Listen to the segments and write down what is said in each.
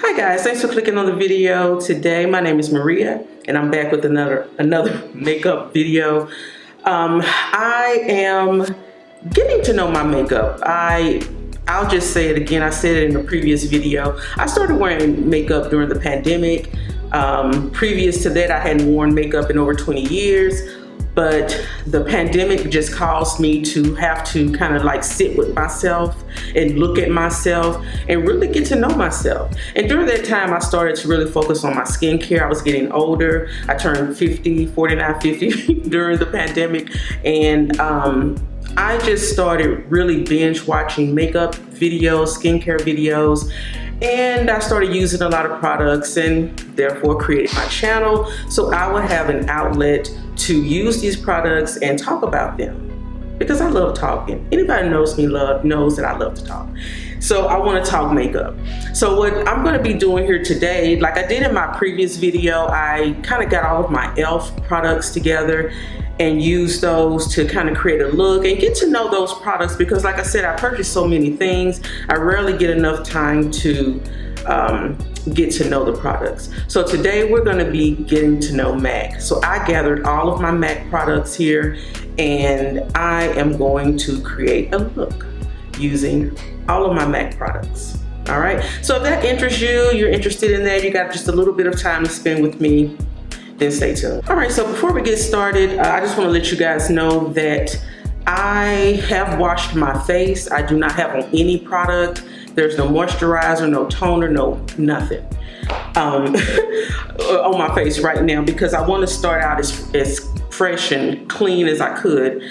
Hi guys, thanks for clicking on the video today. My name is Maria and I'm back with another makeup video. I am getting to know my makeup. I'll just say it again, I said it in a previous video. I started wearing makeup during the pandemic. Previous to that, I hadn't worn makeup in over 20 years. But the pandemic just caused me to have to kind of like sit with myself and look at myself and really get to know myself. And during that time, I started to really focus on my skincare. I was getting older. I turned 49, 50 during the pandemic. And I just started really binge watching makeup videos, skincare videos. And I started using a lot of products and therefore created my channel. So I would have an outlet to use these products and talk about them because I love talking. Anybody knows me knows that I love to talk. So I want to talk makeup. So what I'm going to be doing here today, like I did in my previous video, I kind of got all of my e.l.f. products together and use those to kind of create a look and get to know those products because like I said, I purchased so many things. I rarely get enough time to get to know the products. So today we're going to be getting to know MAC. So I gathered all of my MAC products here and I am going to create a look using all of my MAC products. All right, so if that interests you, you're interested in that, you got just a little bit of time to spend with me, then stay tuned. All right, so before we get started, I just want to let you guys know that I have washed my face. I do not have on any product. There's no moisturizer, no toner, no nothing on my face right now because I want to start out as fresh and clean as I could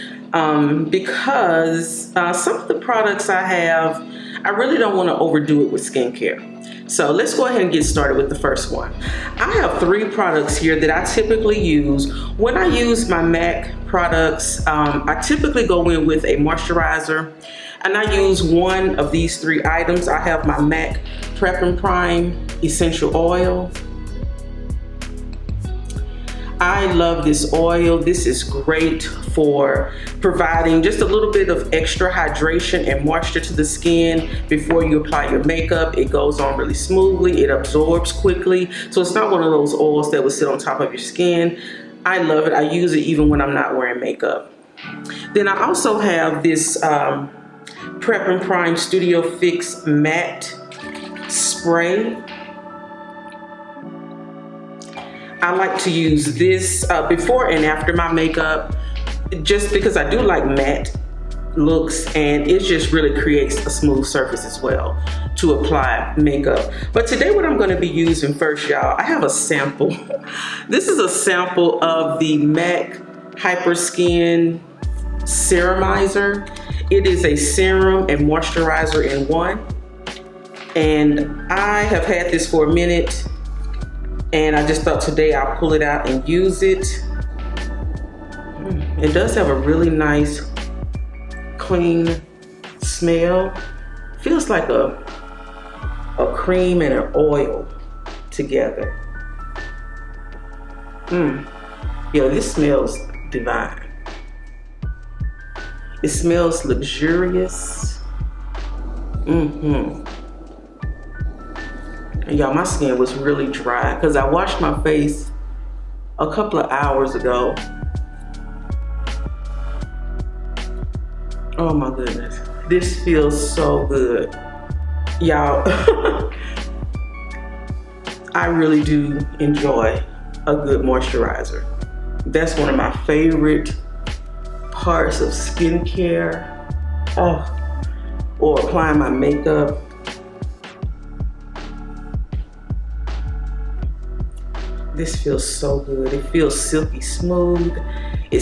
because some of the products I have, I really don't want to overdo it with skincare. So let's go ahead and get started with the first one. I have 3 products here that I typically use. When I use my MAC products, I typically go in with a moisturizer and I use one of these 3 items. I have my MAC Prep and Prime Essential Oil. I love this oil. This is great for providing just a little bit of extra hydration and moisture to the skin before you apply your makeup. It goes on really smoothly. It absorbs quickly. So it's not one of those oils that will sit on top of your skin. I love it. I use it even when I'm not wearing makeup. Then I also have this Prep and Prime Studio Fix Matte Spray. I like to use this before and after my makeup just because I do like matte looks and it just really creates a smooth surface as well to apply makeup. But today what I'm going to be using first, y'all, I have a sample. This is a sample of the MAC Hyper Skin Serumizer. It is a serum and moisturizer in one. And I have had this for a minute. And I just thought today I'll pull it out and use it. It does have a really nice, clean smell. Feels like a cream and an oil together. Yeah, this smells divine. It smells luxurious. And y'all, my skin was really dry because I washed my face a couple of hours ago. Oh my goodness. This feels so good. Y'all, I really do enjoy a good moisturizer. That's one of my favorite parts of skincare. Or applying my makeup. This feels so good. It feels silky smooth. It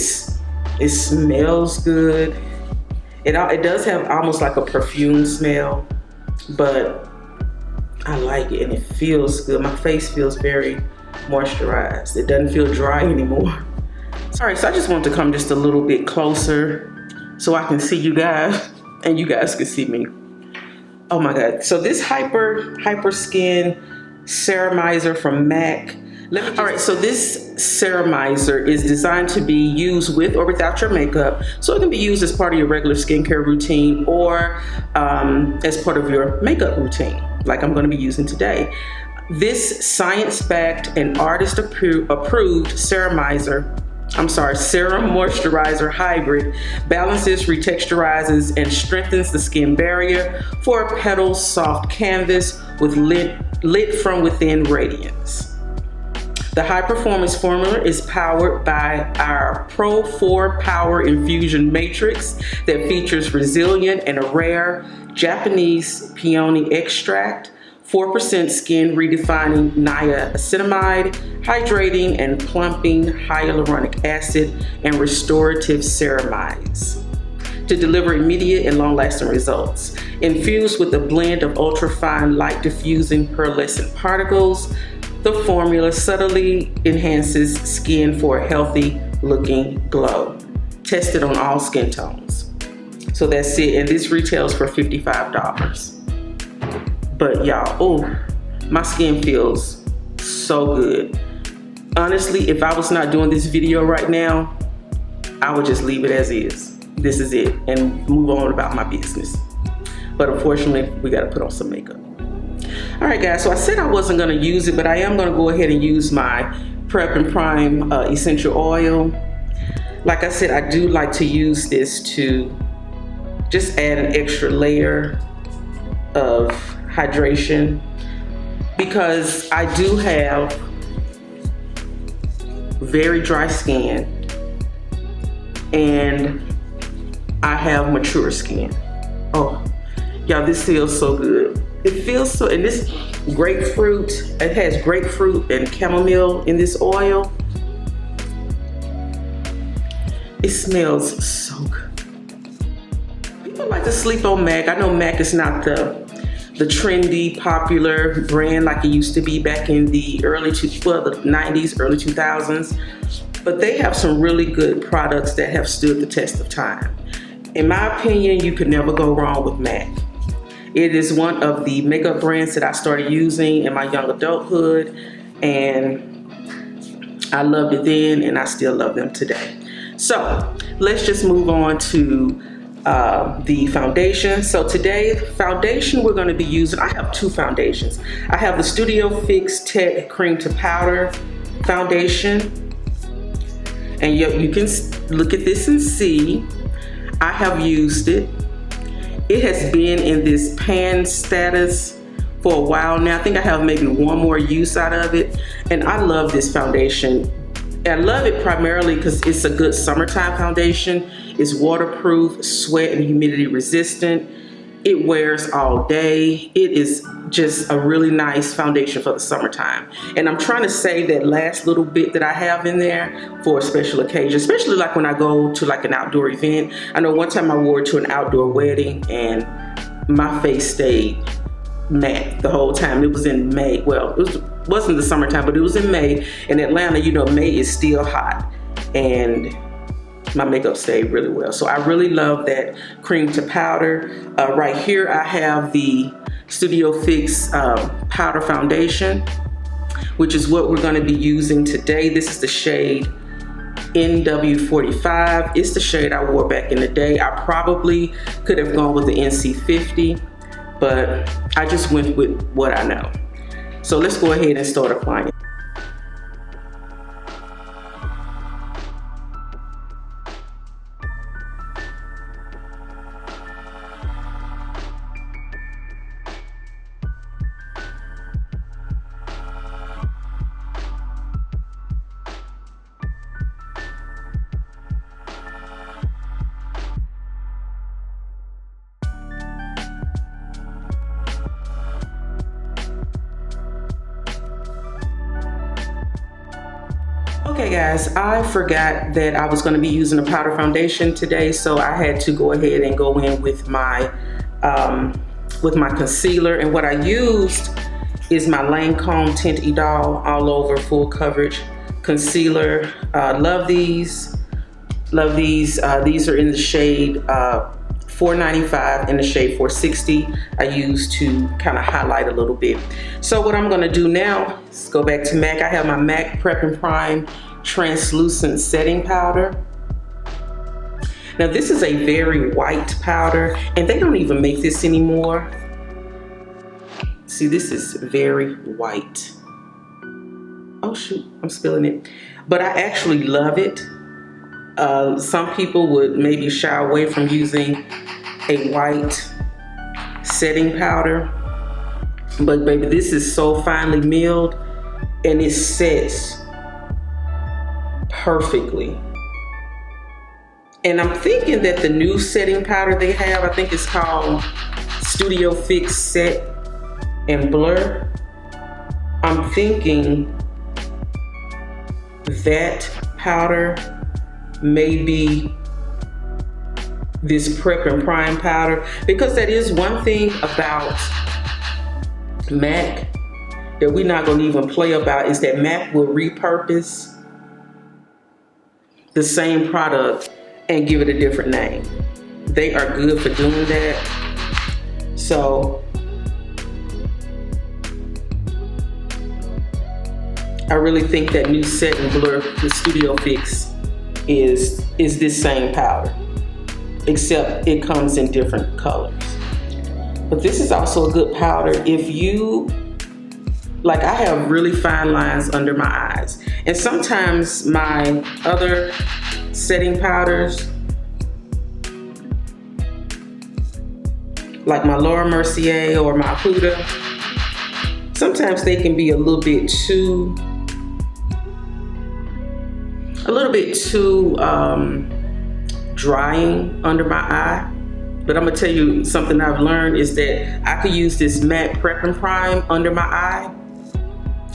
smells good. It does have almost like a perfume smell, but I like it and it feels good. My face feels very moisturized. It doesn't feel dry anymore. All right, so I just want to come just a little bit closer so I can see you guys and you guys can see me. Oh my God. So this Hyper Skin Serumizer from MAC. All right, so this Serumizer is designed to be used with or without your makeup. So it can be used as part of your regular skincare routine or as part of your makeup routine. like I'm going to be using today. This science-backed and artist-approved serum moisturizer hybrid balances, retexturizes, and strengthens the skin barrier for a petal soft canvas with lit from within radiance. The high performance formula is powered by our Pro 4 Power Infusion Matrix that features resilient and a rare Japanese peony extract, 4% skin redefining niacinamide, hydrating and plumping hyaluronic acid, and restorative ceramides to deliver immediate and long-lasting results. Infused with a blend of ultra-fine light diffusing pearlescent particles, the formula subtly enhances skin for a healthy looking glow. Tested on all skin tones. So that's it, and this retails for $55. But y'all, oh, my skin feels so good. Honestly, if I was not doing this video right now, I would just leave it as is. This is it, and move on about my business. But unfortunately, we gotta put on some makeup. All right, guys, so I said I wasn't gonna use it, but I am gonna go ahead and use my Prep and Prime essential oil. Like I said, I do like to use this to just add an extra layer of hydration, because I do have very dry skin and I have mature skin. Oh, y'all, this feels so good. It feels so, and this grapefruit, it has grapefruit and chamomile in this oil. It smells so good. People like to sleep on MAC. I know MAC is not the trendy, popular brand like it used to be back in the early 90s, early 2000s. But they have some really good products that have stood the test of time. In my opinion, you could never go wrong with MAC. It is one of the makeup brands that I started using in my young adulthood, and I loved it then, and I still love them today. So let's just move on to the foundation. So today, foundation we're going to be using, I have two foundations. I have the Studio Fix Tech Cream to Powder foundation, and you can look at this and see I have used it. It has been in this pan status for a while now. I think I have maybe one more use out of it, and I love this foundation. I love it primarily because it's a good summertime foundation. It's waterproof, sweat and humidity resistant. It wears all day. It is just a really nice foundation for the summertime. And I'm trying to save that last little bit that I have in there for a special occasion, especially like when I go to like an outdoor event. I know one time I wore it to an outdoor wedding and my face stayed matte the whole time. It was in May. Well, it wasn't the summertime, but it was in May. In Atlanta, you know, May is still hot, and my makeup stayed really well. So I really love that cream to powder. Right here, I have the Studio Fix powder foundation, which is what we're gonna be using today. This is the shade NW45. It's the shade I wore back in the day. I probably could have gone with the NC50, but I just went with what I know. So let's go ahead and start applying it. Okay guys, I forgot that I was going to be using a powder foundation today, so I had to go ahead and go in with my concealer, and what I used is my Lancome Tint Idol All Over Full Coverage Concealer. Love these. Love these. These are in the shade 495 and the shade 460. I use to kind of highlight a little bit. So what I'm going to do now is go back to MAC. I have my MAC Prep and Prime Translucent Setting Powder. Now this is a very white powder, and they don't even make this anymore. See, this is very white. Oh shoot, I'm spilling it. But I actually love it. Some people would maybe shy away from using a white setting powder. But baby, this is so finely milled and it sets perfectly. And I'm thinking that the new setting powder they have, I think it's called Studio Fix Set and Blur. I'm thinking that powder may be this Prep and Prime powder, because that is one thing about MAC that we're not going to even play about, is that MAC will repurpose the same product and give it a different name. They are good for doing that. So I really think that new Set and Blur, the Studio Fix, is this same powder, except it comes in different colors. But this is also a good powder if you, like, I have really fine lines under my eyes. And sometimes my other setting powders, like my Laura Mercier or my Huda, sometimes they can be a little bit too drying under my eye. But I'm gonna tell you something I've learned is that I could use this matte Prep and Prime under my eye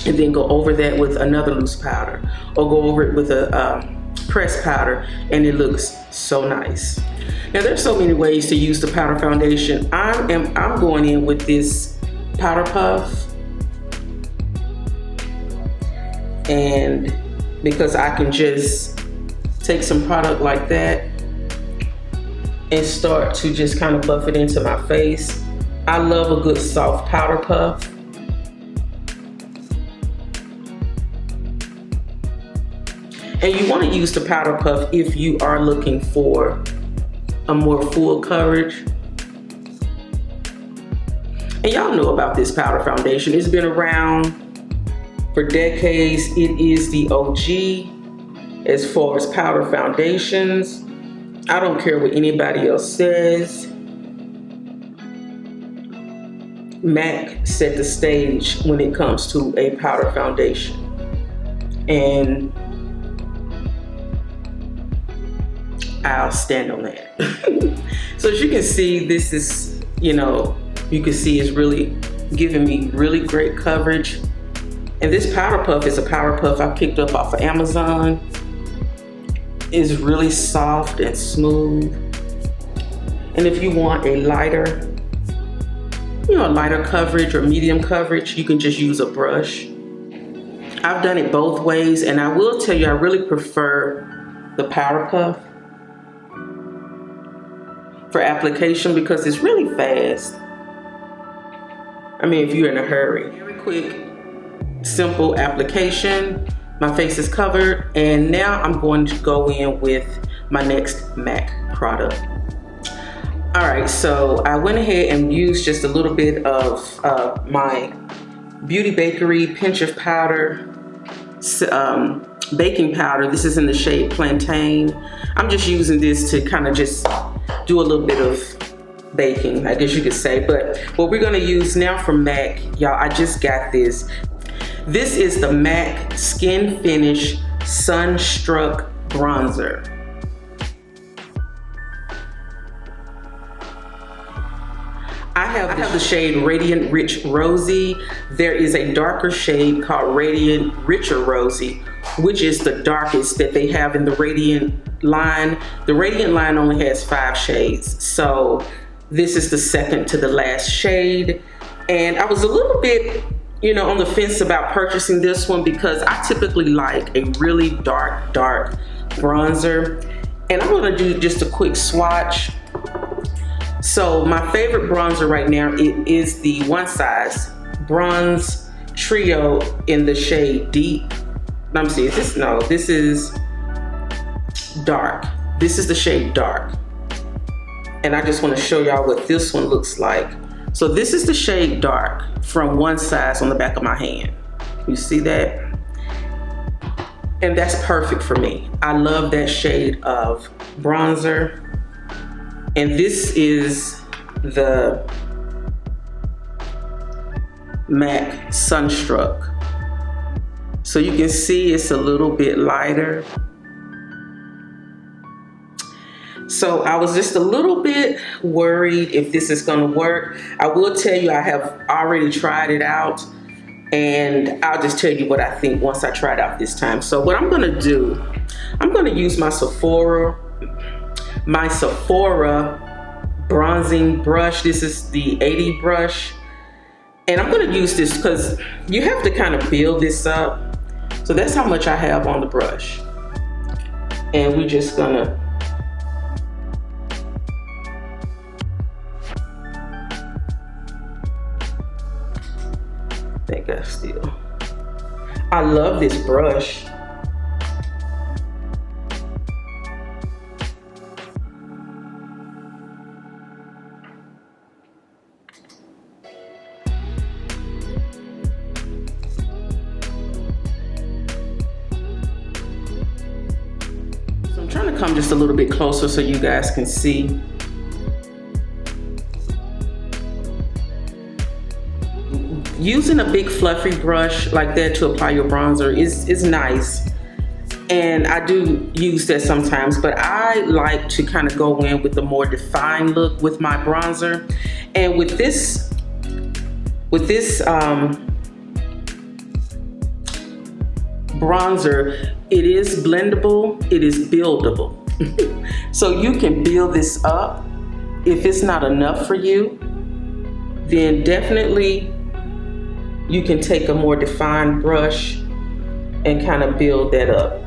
and then go over that with another loose powder, or go over it with a pressed powder, and it looks so nice. Now there's so many ways to use the powder foundation. I'm going in with this powder puff, and because I can just take some product like that and start to just kind of buff it into my face. I love a good soft powder puff. And you want to use the powder puff if you are looking for a more full coverage. And y'all know about this powder foundation. It's been around for decades. It is the OG as far as powder foundations. I don't care what anybody else says. MAC set the stage when it comes to a powder foundation. And I'll stand on that. So as you can see, this is, you can see it's really giving me really great coverage. And this powder puff is a powder puff I picked up off of Amazon. It's really soft and smooth. And if you want a lighter, lighter coverage or medium coverage, you can just use a brush. I've done it both ways, and I will tell you I really prefer the powder puff for application because it's really fast. I mean, if you're in a hurry. Very quick, simple application. My face is covered, and now I'm going to go in with my next MAC product. All right, so I went ahead and used just a little bit of my Beauty Bakery Pinch of Powder baking powder. This is in the shade Plantain. I'm just using this to kind of just do a little bit of baking, I guess you could say. But what we're gonna use now from MAC, y'all, I just got this. This is the MAC SKINFINISH SUNSTRUCK Bronzer. I have the shade Radiant Rich Rosy. There is a darker shade called Radiant Richer Rosy, which is the darkest that they have in the Radiant line. The Radiant line only has 5 shades, so this is the second to the last shade. And I was a little bit, on the fence about purchasing this one because I typically like a really dark bronzer. And I'm gonna do just a quick swatch. So my favorite bronzer right now, it is the One Size Bronze Trio in the shade Deep. Let me see, this is dark. This is the shade Dark. And I just want to show y'all what this one looks like So this is the shade Dark from One Size on the back of my hand. You see that? And that's perfect for me. I love that shade of bronzer. And this is the MAC Sunstruck. So you can see it's a little bit lighter. So I was just a little bit worried if this is gonna work. I will tell you I have already tried it out, and I'll just tell you what I think once I try it out this time. So what I'm gonna do, I'm gonna use my Sephora bronzing brush. This is the 80 brush. And I'm gonna use this because you have to kind of build this up. So that's how much I have on the brush. And we're just gonna I love this brush. So I'm trying to come just a little bit closer so you guys can see. Using a big fluffy brush like that to apply your bronzer is nice, and I do use that sometimes, but I like to kind of go in with a more defined look with my bronzer. And with this bronzer, it is blendable, it is buildable. So you can build this up. If it's not enough for you, then definitely you can take a more defined brush and kind of build that up.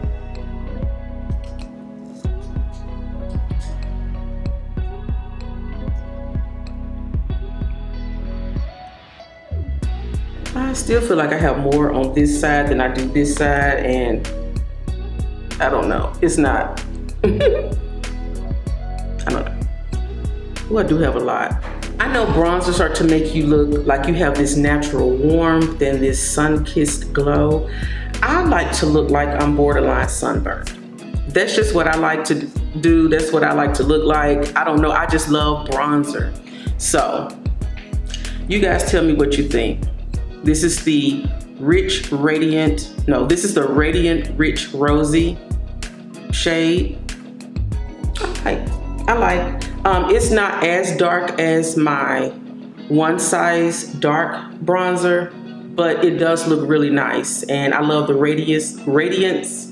I still feel like I have more on this side than I do this side, and I don't know, it's not. I don't know. Oh, I do have a lot. I know bronzers are to make you look like you have this natural warmth and this sun-kissed glow. I like to look like I'm borderline sunburned. That's just what I like to do. That's what I like to look like. I don't know, I just love bronzer. So, you guys tell me what you think. This is the this is the Radiant Rich Rosy shade. I like. It's not as dark as my One Size dark bronzer, but it does look really nice, and I love the radiance-ness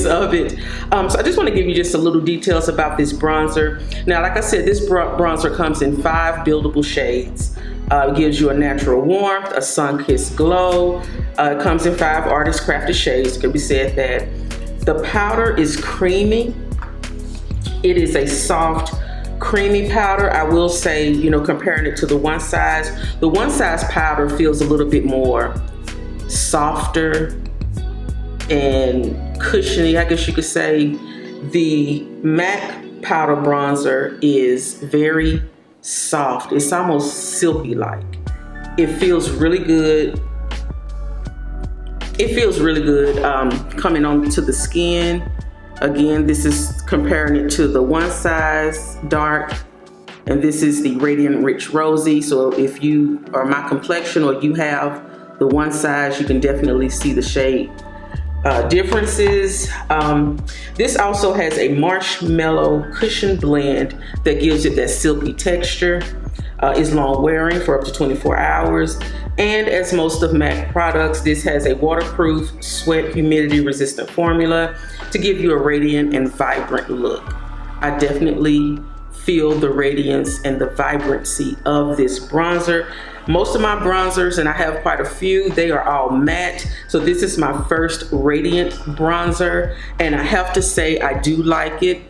of it. So I just want to give you just a little details about this bronzer. Now, like I said, this bronzer comes in 5 buildable shades. It gives you a natural warmth, a sun-kissed glow. It comes in 5 artist crafted shades. Could be said that the powder is creamy. It is a soft, creamy powder. I will say, you know, comparing it to the One Size powder feels a little bit more softer and cushiony, I guess you could say. The MAC powder bronzer is very soft. It's almost silky like. It feels really good. It feels really good coming onto the skin. Again, this is comparing it to the One Size dark, and this is the Radiant Rich Rosy. So if you are my complexion or you have the One Size, you can definitely see the shade differences. This also has a marshmallow cushion blend that gives it that silky texture. Is long wearing for up to 24 hours. And as most of MAC products, this has a waterproof, sweat, humidity resistant formula to give you a radiant and vibrant look. I definitely feel the radiance and the vibrancy of this bronzer. Most of my bronzers, and I have quite a few, they are all matte. So this is my first radiant bronzer, and I have to say I do like it.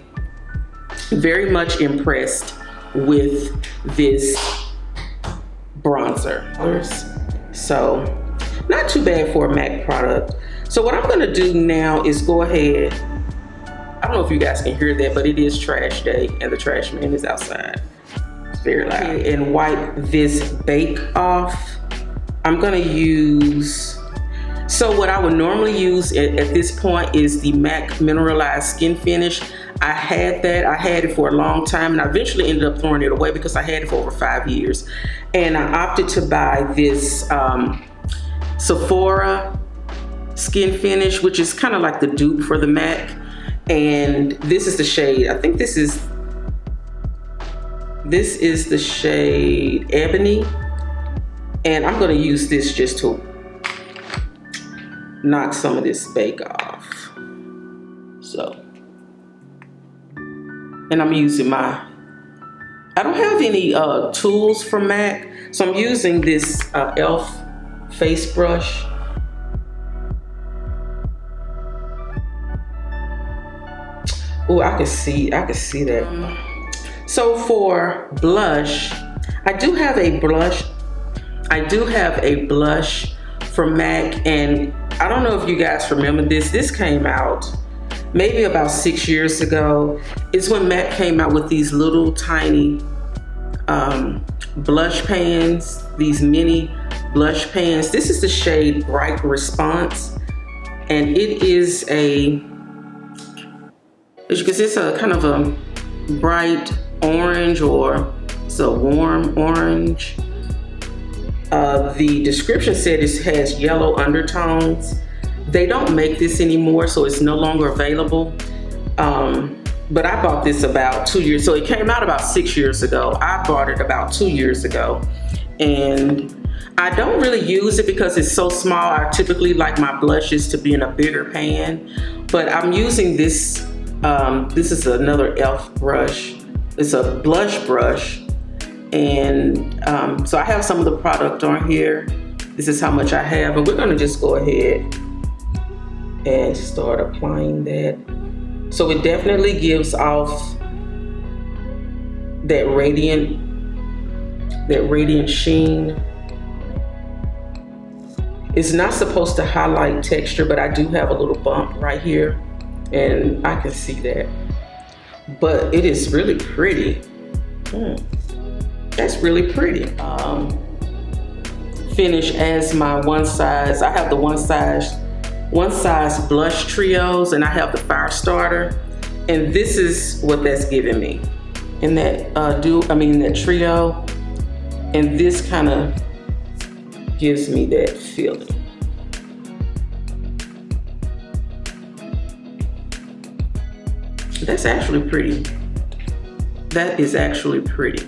Very much impressed with this bronzer. So not too bad for a MAC product. So what I'm gonna do now is go ahead, I don't know if you guys can hear that, but it is trash day and the trash man is outside. So very loud. And wipe this bake off. I'm gonna use, so what I would normally use at this point is the MAC Mineralized Skin Finish. I had it for a long time, and I eventually ended up throwing it away because I had it for over 5 years. And I opted to buy this Sephora Skin Finish, which is kind of like the dupe for the MAC. And this is the shade, I think this is the shade Ebony. And I'm gonna use this just to knock some of this bake off. So, and I'm using I don't have any tools from MAC, so I'm using this e.l.f. face brush. Oh, I can see that. So for blush, I do have a blush from MAC, and I don't know if you guys remember this. This came out maybe about 6 years ago. It's when MAC came out with these little tiny blush pans, these mini blush pans. This is the shade Bright Response, and it is as you can see, it's a kind of a bright orange, or it's a warm orange. The description said it has yellow undertones. They don't make this anymore, so it's no longer available. But I bought this about 2 years, so it came out about 6 years ago. I bought it about 2 years ago. And I don't really use it because it's so small. I typically like my blushes to be in a bigger pan. But I'm using this, this is another e.l.f. brush. It's a blush brush. And so I have some of the product on here. This is how much I have, and we're gonna just go ahead and start applying that. So it definitely gives off that radiant sheen. It's not supposed to highlight texture, but I do have a little bump right here, and I can see that. But it is really pretty. That's really pretty. Finish as my one size. I have the one size blush trios, and I have the fire starter, and this is what that's giving me in that that trio, and this kind of gives me that feeling. That's actually pretty. That is actually pretty.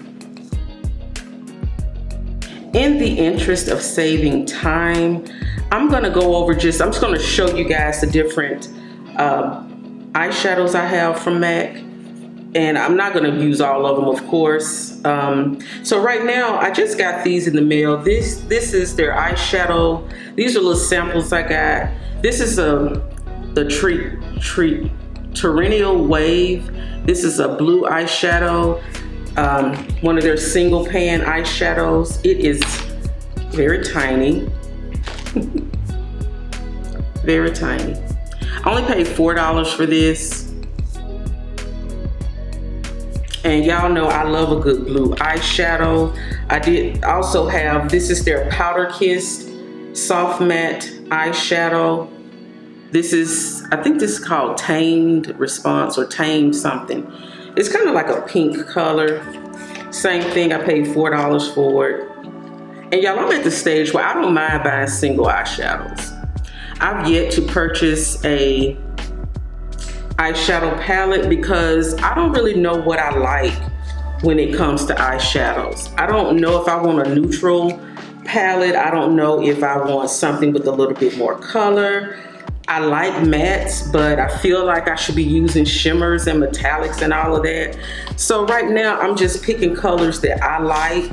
In the interest of saving time, I'm gonna go over I'm just gonna show you guys the different eyeshadows I have from MAC. And I'm not gonna use all of them, of course. So right now, I just got these in the mail. This is their eyeshadow. These are little samples I got. This is the Terrennial Wave. This is a blue eyeshadow. One of their single pan eyeshadows. It is very tiny. Very tiny. I only paid $4 for this. And y'all know I love a good blue eyeshadow. I did also have, this is their Powder Kissed Soft Matte Eyeshadow. This is, I think this is called Tamed Response or Tamed something. It's kind of like a pink color. Same thing, I paid $4 for it. And y'all, I'm at the stage where I don't mind buying single eyeshadows. I've yet to purchase a eyeshadow palette because I don't really know what I like when it comes to eyeshadows. I don't know if I want a neutral palette. I don't know if I want something with a little bit more color. I like mattes, but I feel like I should be using shimmers and metallics and all of that. So right now I'm just picking colors that I like.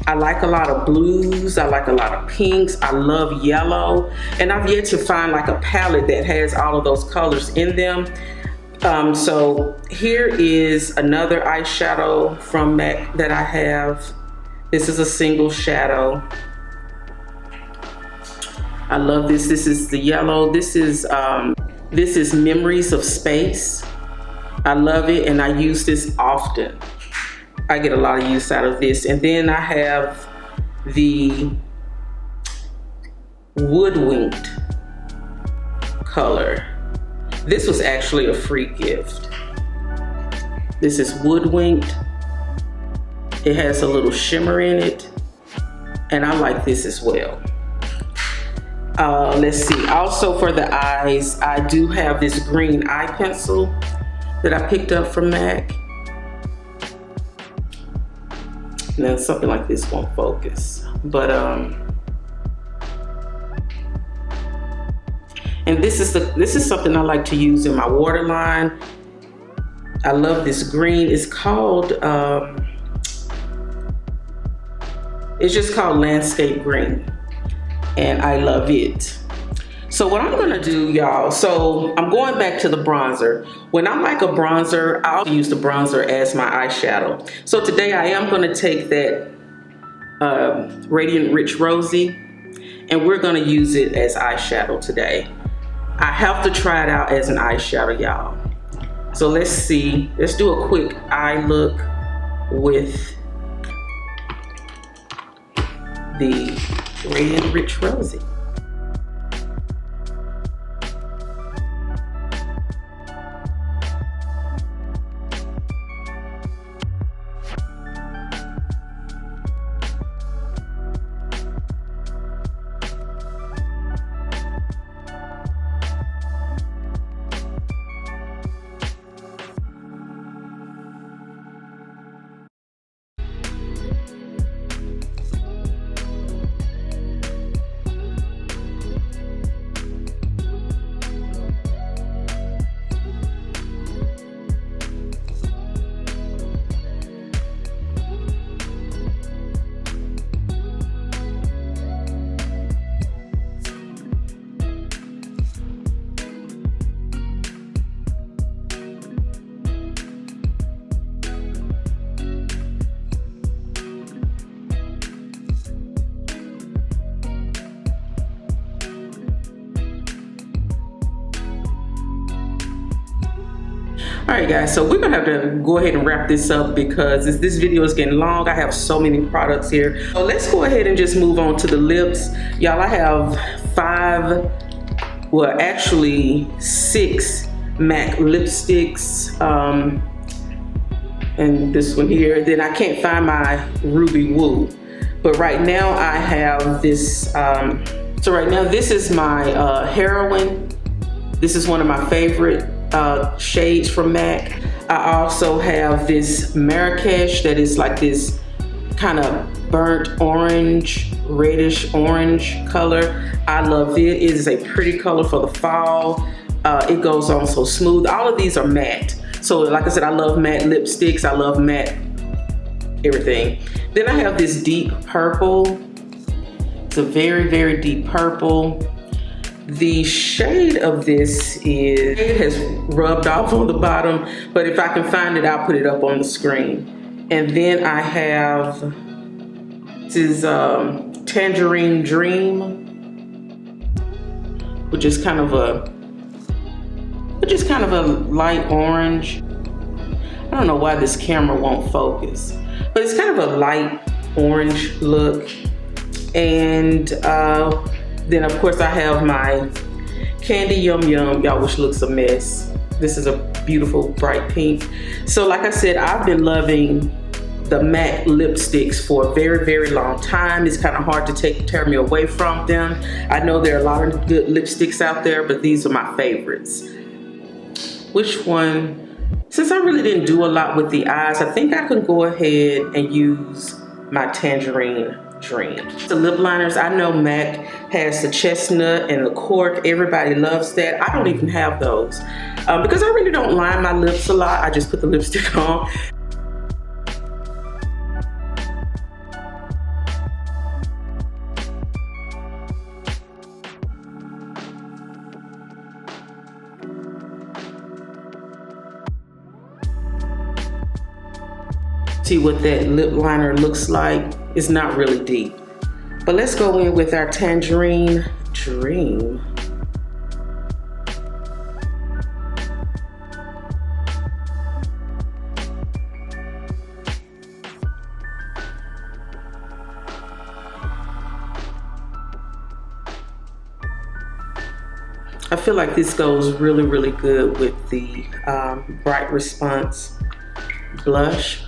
I like a lot of blues, I like a lot of pinks, I love yellow, and I've yet to find like a palette that has all of those colors in them. So here is another eyeshadow from MAC that I have. This is a single shadow. I love this. This is the yellow. This is Memories of Space. I love it, and I use this often. I get a lot of use out of this. And then I have the Woodwinked color. This was actually a free gift. This is Woodwinked. It has a little shimmer in it, and I like this as well. Let's see, also for the eyes, I do have this green eye pencil that I picked up from MAC. Now something like this won't focus, but and this is something I like to use in my waterline. I love this green. It's called it's just called Landscape Green, and I love it. So what I'm gonna do, y'all, so I'm going back to the bronzer. When I like a bronzer, I'll use the bronzer as my eyeshadow. So today I am gonna take that Radiant Rich Rosy, and we're gonna use it as eyeshadow today. I have to try it out as an eyeshadow, y'all. So let's see, let's do a quick eye look with the Radiant Rich Rosy. All right, guys, so we're gonna have to go ahead and wrap this up because this video is getting long. I have so many products here. So let's go ahead and just move on to the lips. Y'all, I have 6 MAC lipsticks, and this one here. Then I can't find my Ruby Woo. But right now I have this, so right now this is my Heroine. This is one of my favorite shades from MAC. I also have this Marrakesh that is like this kind of burnt orange, reddish orange color. I love it. It is a pretty color for the fall. It goes on so smooth. All of these are matte. So like I said, I love matte lipsticks. I love matte everything. Then I have this deep purple. It's a very, very deep purple. The shade of this it has rubbed off on the bottom, but if I can find it, I'll put it up on the screen. And then I have, this is Tangerine Dream, which is kind of a light orange. I don't know why this camera won't focus, but it's kind of a light orange look. And then of course I have my Candy Yum Yum, y'all, which looks a mess. This is a beautiful bright pink. So like I said, I've been loving the MAC lipsticks for a very, very long time. It's kind of hard to tear me away from them. I know there are a lot of good lipsticks out there, but these are my favorites. Which one? Since I really didn't do a lot with the eyes, I think I can go ahead and use my Tangerine Dream. The lip liners, I know MAC has the chestnut and the cork. Everybody loves that. I don't even have those because I really don't line my lips a lot. I just put the lipstick on. See what that lip liner looks like. It's not really deep. But let's go in with our Tangerine Dream. I feel like this goes really, really good with the Bright Response blush.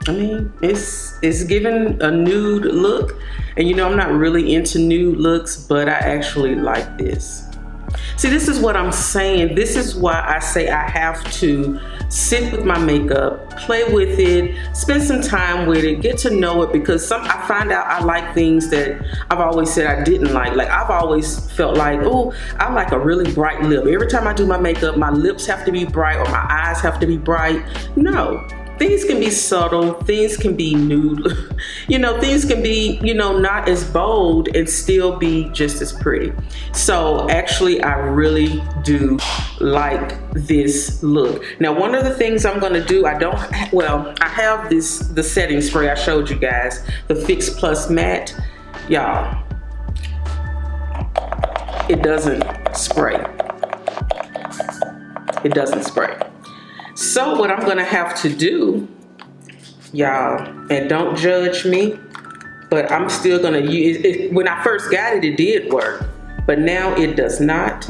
I mean, it's giving a nude look, and you know I'm not really into nude looks, but I actually like this. See, this is what I'm saying. This is why I say I have to sit with my makeup, play with it, spend some time with it, get to know it, because I find out I like things that I've always said I didn't like. Like I've always felt like, oh, I like a really bright lip. Every time I do my makeup, my lips have to be bright or my eyes have to be bright. No. Things can be subtle, things can be nude, you know, things can be, you know, not as bold and still be just as pretty. So actually, I really do like this look. Now, one of the things I'm gonna do, I have the setting spray I showed you guys, the Fix Plus Matte. Y'all, it doesn't spray. It doesn't spray. So what I'm gonna have to do, y'all, and don't judge me, but I'm still gonna use it. When I first got it, it did work, but now it does not.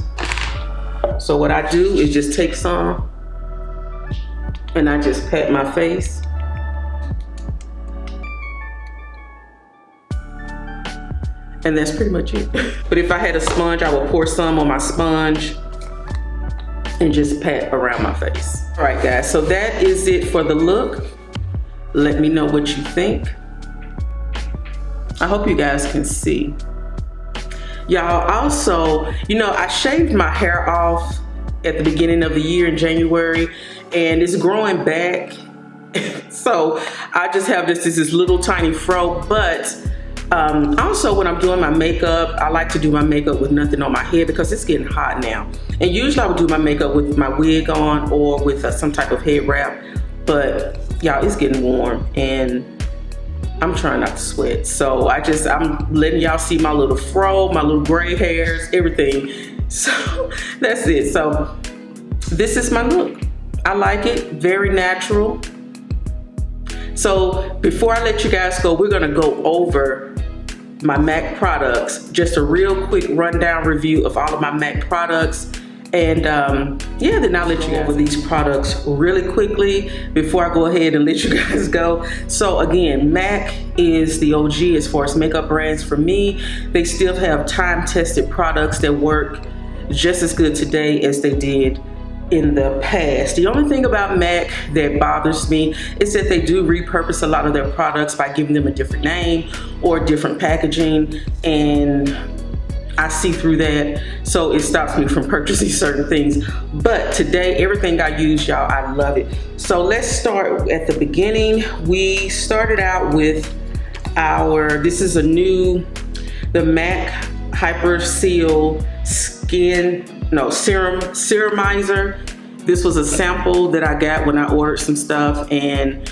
So what I do is just take some and I just pat my face. And that's pretty much it. But if I had a sponge, I would pour some on my sponge and just pat around my face. All right, guys, so that is it for the look. Let me know what you think. I hope you guys can see. Y'all, also, you know, I shaved my hair off at the beginning of the year in January, and it's growing back. So I just have this little tiny fro, but also when I'm doing my makeup, I like to do my makeup with nothing on my head because it's getting hot now. And usually I would do my makeup with my wig on or with some type of head wrap, but y'all, it's getting warm and I'm trying not to sweat. So I'm letting y'all see my little fro, my little gray hairs, everything. So that's it. So this is my look. I like it, very natural. So before I let you guys go, we're gonna go over my MAC products, just a real quick rundown review of all of my MAC products. And yeah, then I'll let you go over these products really quickly before I go ahead and let you guys go. So again, MAC is the OG as far as makeup brands for me. They still have time-tested products that work just as good today as they did in the past. The only thing about MAC that bothers me is that they do repurpose a lot of their products by giving them a different name or different packaging, and I see through that, so it stops me from purchasing certain things. But today, everything I use, y'all, I love it. So let's start at the beginning. We started out with this is the MAC Hyper Seal Serumizer. This was a sample that I got when I ordered some stuff, and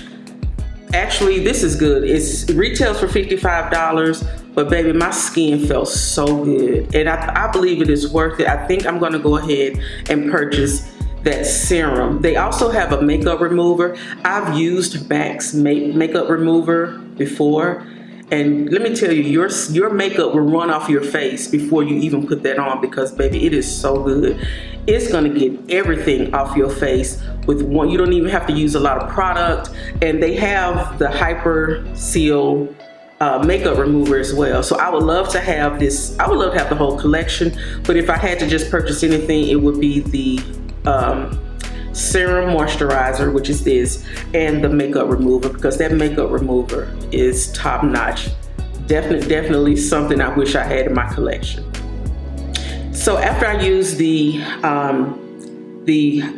actually this is good. It retails for $55, but baby, my skin felt so good, and I believe it is worth it. I think I'm gonna go ahead and purchase that serum. They also have a makeup remover. I've used MAC's makeup remover before, and let me tell you, your makeup will run off your face before you even put that on, because baby, it is so good. It's gonna get everything off your face with one. You don't even have to use a lot of product, and they have the Hyper Seal makeup remover as well. So I would love to have this. I would love to have the whole collection, but if I had to just purchase anything, it would be the serum moisturizer, which is this, and the makeup remover, because that makeup remover is top notch. Definitely something I wish I had in my collection. So after I used the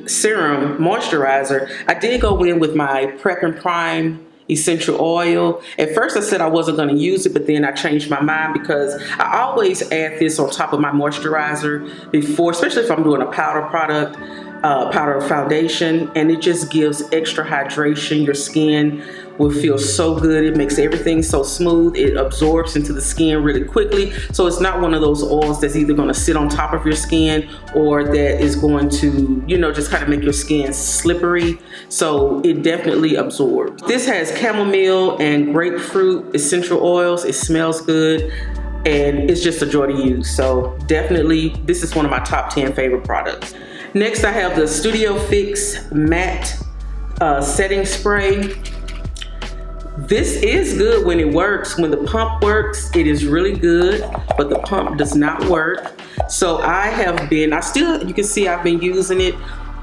serum moisturizer, I did go in with my Prep and Prime essential oil. At first I said I wasn't going to use it, but then I changed my mind, because I always add this on top of my moisturizer before, especially if I'm doing a powder product, powder foundation, and it just gives extra hydration. Your skin will feel so good. It makes everything so smooth. It absorbs into the skin really quickly. So it's not one of those oils that's either going to sit on top of your skin or that is going to, you know, just kind of make your skin slippery. So it definitely absorbs. This has chamomile and grapefruit essential oils. It smells good. and it's just a joy to use. So definitely, this is one of my top 10 favorite products. Next, I have the Studio Fix Matte Setting Spray. This is good when it works. When the pump works, it is really good, but the pump does not work. So you can see I've been using it,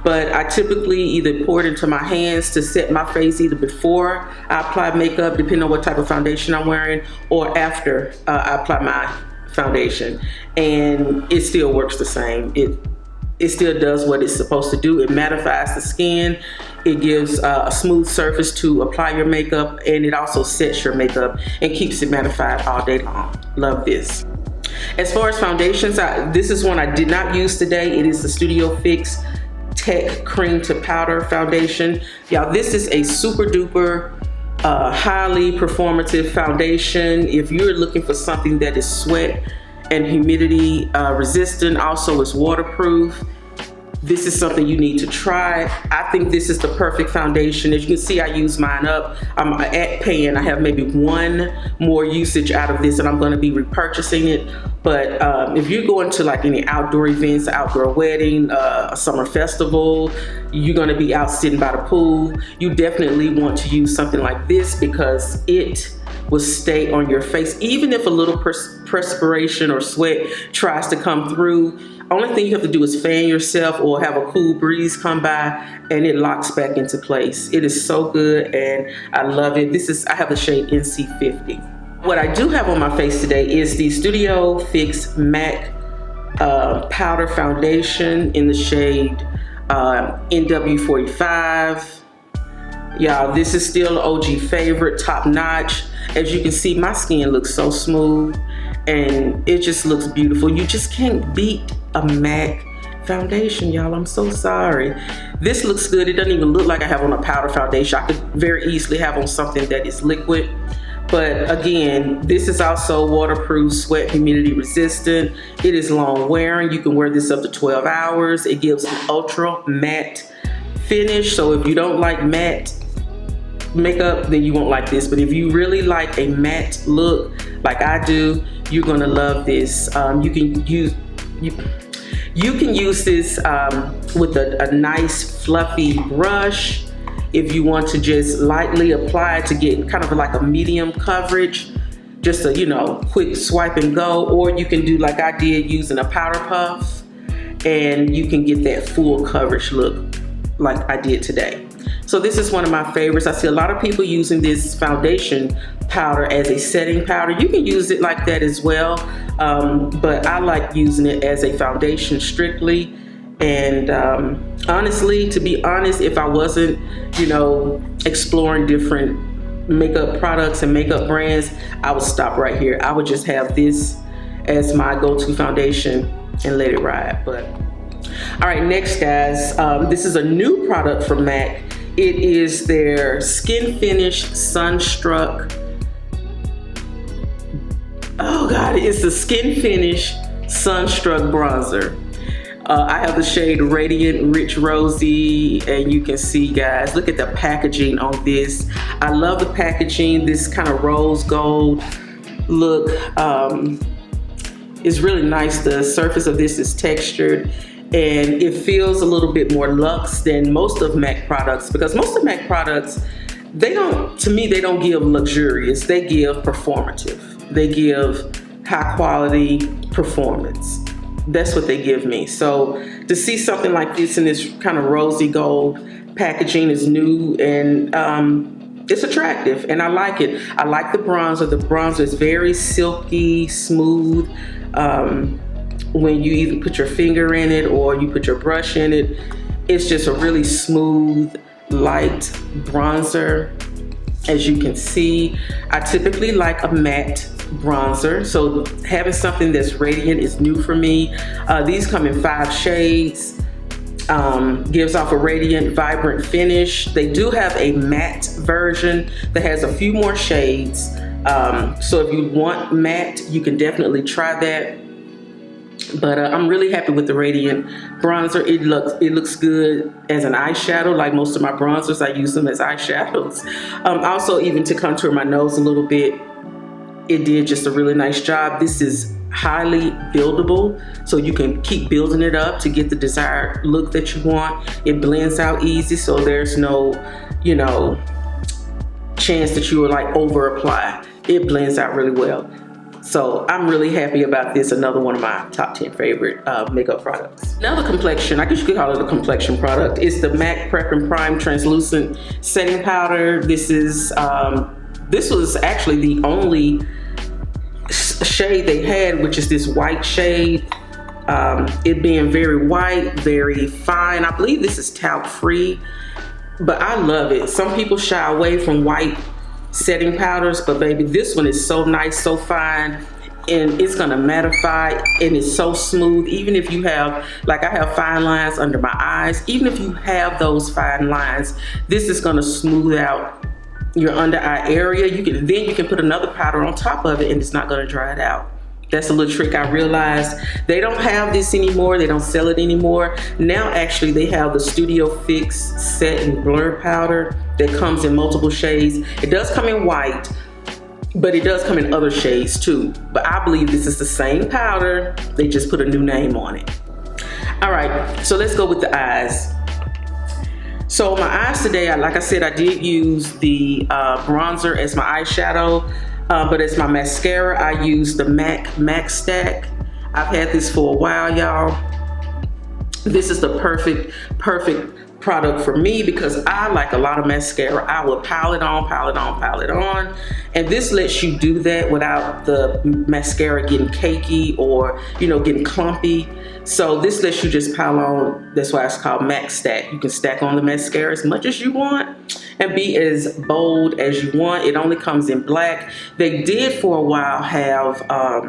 but I typically either pour it into my hands to set my face either before I apply makeup, depending on what type of foundation I'm wearing, or after I apply my foundation. And it still works the same. It still does what it's supposed to do. It mattifies the skin. It gives a smooth surface to apply your makeup, and it also sets your makeup and keeps it mattified all day long. Love this. As far as foundations, this is one I did not use today. It is the Studio Fix Tech Cream to Powder Foundation. Y'all, this is a super duper highly performative foundation. If you're looking for something that is sweat and humidity resistant, also is waterproof, this is something you need to try. I think this is the perfect foundation. As you can see, I use mine up. I'm at pan. I have maybe one more usage out of this, and I'm gonna be repurchasing it. But if you're going to like any outdoor events, outdoor wedding, a summer festival, you're gonna be out sitting by the pool, you definitely want to use something like this because it will stay on your face. Even if a little perspiration or sweat tries to come through, only thing you have to do is fan yourself or have a cool breeze come by, and it locks back into place. It is so good, and I love it. I have the shade NC50. What I do have on my face today is the Studio Fix Matte Powder Foundation in the shade NW45. Y'all, this is still an OG favorite, top notch. As you can see, my skin looks so smooth and it just looks beautiful. You just can't beat a MAC foundation, y'all. I'm so sorry. This looks good. It doesn't even look like I have on a powder foundation. I could very easily have on something that is liquid. But again, this is also waterproof, sweat, humidity resistant. It is long wearing. You can wear this up to 12 hours. It gives an ultra matte finish. So if you don't like matte makeup, then you won't like this. But if you really like a matte look like I do, you're gonna love this. You can use this with a nice fluffy brush if you want to just lightly apply it to get kind of like a medium coverage, just a quick swipe and go. Or you can do like I did using a powder puff, and you can get that full coverage look like I did today. So this is one of my favorites. I see a lot of people using this foundation powder as a setting powder. You can use it like that as well, but I like using it as a foundation strictly. And honestly, to be honest, if I wasn't, exploring different makeup products and makeup brands, I would stop right here. I would just have this as my go-to foundation and let it ride. But all right, next guys, this is a new product from MAC. It is their SKINFINISH Sunstruck. Oh God, it's the SKINFINISH Sunstruck Bronzer. I have the shade Radiant Rich Rosy, and you can see, guys, look at the packaging on this. I love the packaging. This kind of rose gold look is really nice. The surface of this is textured, and it feels a little bit more luxe than most of MAC products, because most of MAC products, to me, they don't give luxurious, they give performative. They give high quality performance. That's what they give me. So to see something like this in this kind of rosy gold packaging is new, and it's attractive, and I like it. I like the bronzer. The bronzer is very silky, smooth. When you either put your finger in it or you put your brush in it, it's just a really smooth, light bronzer. As you can see, I typically like a matte bronzer, so having something that's radiant is new for me. These come in 5 shades, gives off a radiant, vibrant finish. They do have a matte version that has a few more shades, so if you want matte, you can definitely try that. But I'm really happy with the radiant bronzer. It looks good as an eyeshadow. Like most of my bronzers, I use them as eyeshadows. Also, even to contour my nose a little bit. it did just a really nice job. This is highly buildable, so you can keep building it up to get the desired look that you want. It blends out easy, so there's no, you know, chance that you will like over apply. It blends out really well. So I'm really happy about this. Another one of my top 10 favorite makeup products. Another complexion, I guess you could call it a complexion product, is the MAC Prep and Prime Translucent Setting Powder. This was actually the only shade they had, which is this white shade. It being very white, very fine. I believe this is talc free, but I love it. Some people shy away from white setting powders, but baby, this one is so nice, so fine, and it's gonna mattify, and it's so smooth. Even if you have, like I have fine lines under my eyes, even if you have those fine lines, this is gonna smooth out your under eye area. You can put another powder on top of it, and it's not gonna dry it out. That's a little trick I realized. They don't have this anymore. They don't sell it anymore. Now, actually, they have the Studio Fix Set and Blur Powder that comes in multiple shades. It does come in white, but it does come in other shades too. But I believe this is the same powder. They just put a new name on it. All right, so let's go with the eyes. So my eyes today, like I said, I did use the bronzer as my eyeshadow. But as my mascara, I use the MAC STACK. I've had this for a while, y'all. This is the perfect product for me because I like a lot of mascara. I will pile it on, pile it on, pile it on. And this lets you do that without the mascara getting cakey or, you know, getting clumpy. So this lets you just pile on. That's why it's called MAC STACK. You can stack on the mascara as much as you want and be as bold as you want. It only comes in black. They did for a while have, I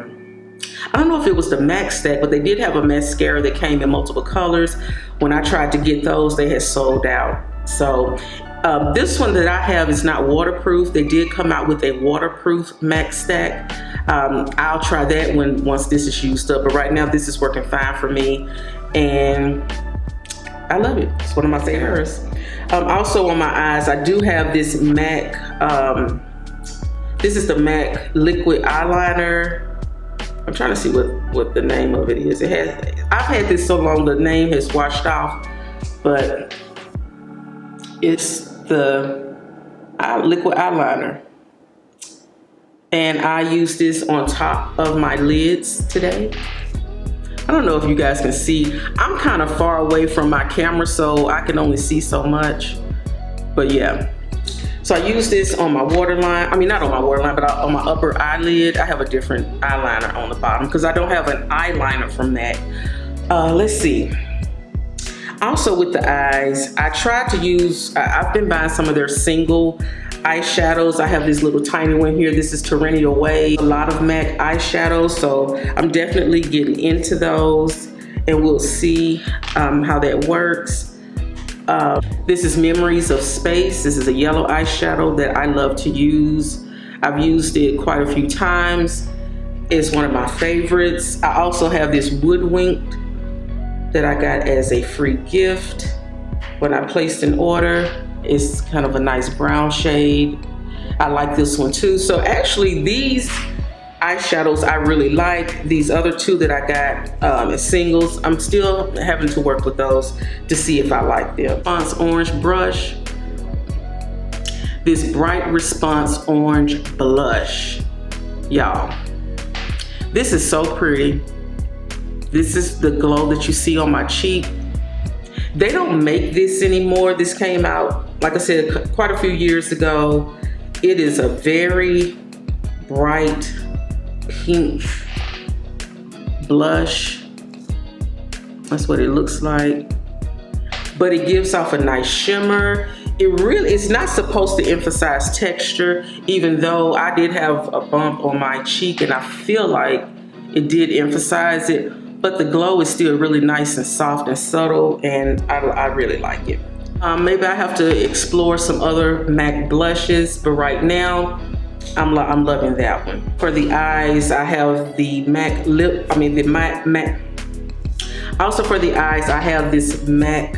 don't know if it was the MAC STACK, but they did have a mascara that came in multiple colors. When I tried to get those, they had sold out. So this one that I have is not waterproof. They did come out with a waterproof MAC STACK. I'll try that once this is used up, but right now this is working fine for me, and I love it. It's one of my favorites. Also on my eyes, I do have this MAC, this is the MAC liquid eyeliner. I'm trying to see what the name of it is. I've had this so long the name has washed off, but it's the liquid eyeliner. And I use this on top of my lids today. I don't know if you guys can see. I'm kind of far away from my camera, so I can only see so much. But yeah. So I use this on my waterline. I mean, not on my waterline, but on my upper eyelid. I have a different eyeliner on the bottom because I don't have an eyeliner from MAC. Let's see. Also with the eyes, I tried to use, I've been buying some of their single eyeshadows. I have this little tiny one here. This is Terrenial Way. A lot of MAC eyeshadows, so I'm definitely getting into those, and we'll see how that works. This is Memories of Space. This is a yellow eyeshadow that I love to use. I've used it quite a few times. It's one of my favorites. I also have this Woodwinked that I got as a free gift when I placed an order. It's kind of a nice brown shade. I like this one too. So actually these eyeshadows I really like. These other two that I got as singles, I'm still having to work with those to see if I like them. Response Orange Brush. This Bright Response Orange Blush. Y'all, this is so pretty. This is the glow that you see on my cheek. They don't make this anymore. This came out, like I said, quite a few years ago. It is a very bright pink blush. That's what it looks like. But it gives off a nice shimmer. It's not supposed to emphasize texture, even though I did have a bump on my cheek and I feel like it did emphasize it. But the glow is still really nice and soft and subtle, and I really like it. Maybe I have to explore some other MAC blushes, but right now, I'm loving that one. For the eyes, I have the MAC MAC. Also for the eyes, I have this MAC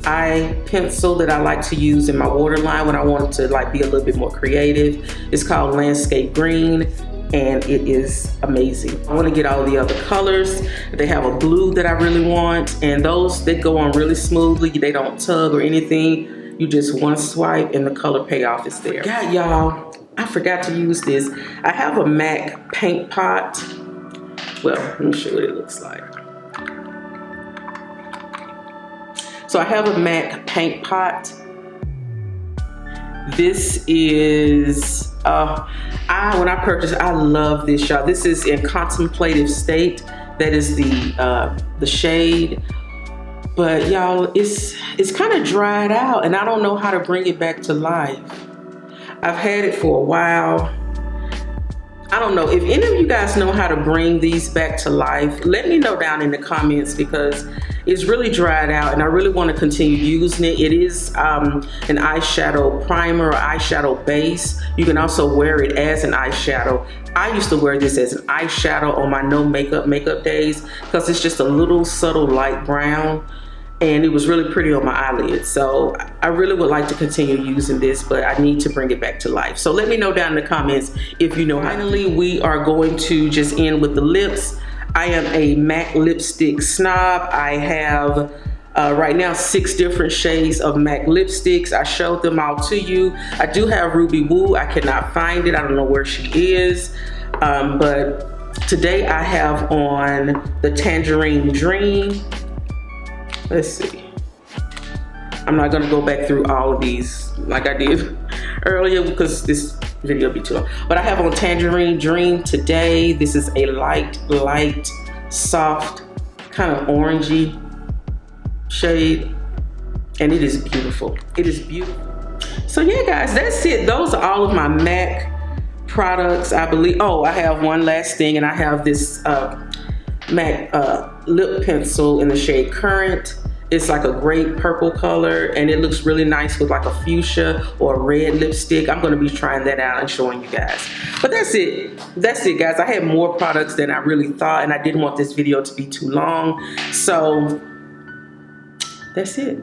eye pencil that I like to use in my waterline when I want to like be a little bit more creative. It's called Landscape Green. and it is amazing. I want to get all the other colors. They have a blue that I really want, and those, they go on really smoothly. They don't tug or anything. You just one swipe and the color payoff is there. God, y'all, I forgot to use this. I have a MAC paint pot. Well, let me show you what it looks like. So I have a MAC paint pot. This is, when I purchased, I love this, y'all. This is in Contemplative state. That is the shade. But y'all, it's kind of dried out, and I don't know how to bring it back to life. I've had it for a while. I don't know if any of you guys know how to bring these back to life. Let me know down in the comments, because it's really dried out and I really want to continue using it. It is an eyeshadow primer or eyeshadow base. You can also wear it as an eyeshadow. I used to wear this as an eyeshadow on my no makeup days, because it's just a little subtle light brown, and it was really pretty on my eyelids. So I really would like to continue using this, but I need to bring it back to life. So let me know down in the comments if you know. Finally, we are going to just end with the lips. I am a MAC lipstick snob. I have right now 6 different shades of MAC lipsticks. I showed them all to you. I do have Ruby Woo. I cannot find it. I don't know where she is. But today I have on the Tangerine Dream. Let's see. I'm not gonna go back through all of these like I did earlier, because this video will be too long. But I have on Tangerine Dream today. This is a light, soft, kind of orangey shade, and it is beautiful. It is beautiful. So yeah, guys, that's it. Those are all of my MAC products, I believe. Oh, I have one last thing, and I have this MAC lip pencil in the shade Currant. It's like a great purple color, and it looks really nice with like a fuchsia or a red lipstick. I'm gonna be trying that out and showing you guys. But that's it. That's it, guys. I had more products than I really thought, and I didn't want this video to be too long. So that's it.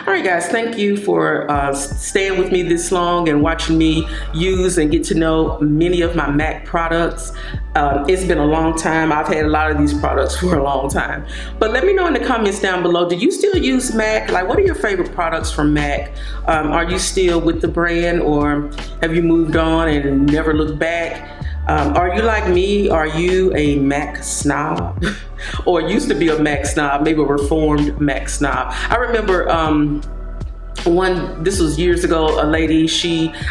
All right, guys, thank you for staying with me this long and watching me use and get to know many of my MAC products. It's been a long time. I've had a lot of these products for a long time. But let me know in the comments down below, do you still use MAC? Like, what are your favorite products from MAC? Are you still with the brand, or have you moved on and never looked back? Are you like me? Are you a MAC snob? Or used to be a MAC snob, maybe a reformed MAC snob? I remember this was years ago, a lady,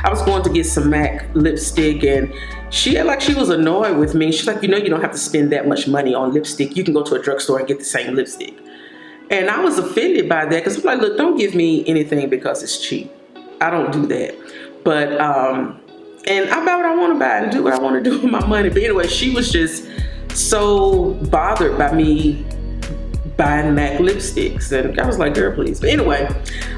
I was going to get some MAC lipstick, and she was annoyed with me. She's like, you know, you don't have to spend that much money on lipstick. You can go to a drugstore and get the same lipstick. And I was offended by that, because I'm like, look, don't give me anything because it's cheap. I don't do that. But, and I buy what I want to buy and do what I want to do with my money. But anyway, she was just so bothered by me buying MAC lipsticks, and I was like, girl, please. But anyway,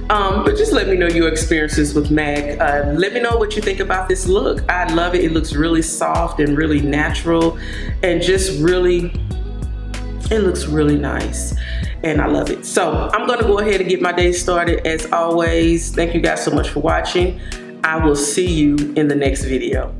but just let me know your experiences with MAC. Let me know what you think about this look. I love it. It looks really soft and really natural, and just really, it looks really nice, and I love it. So I'm gonna go ahead and get my day started. As always, thank you guys so much for watching. I will see you in the next video.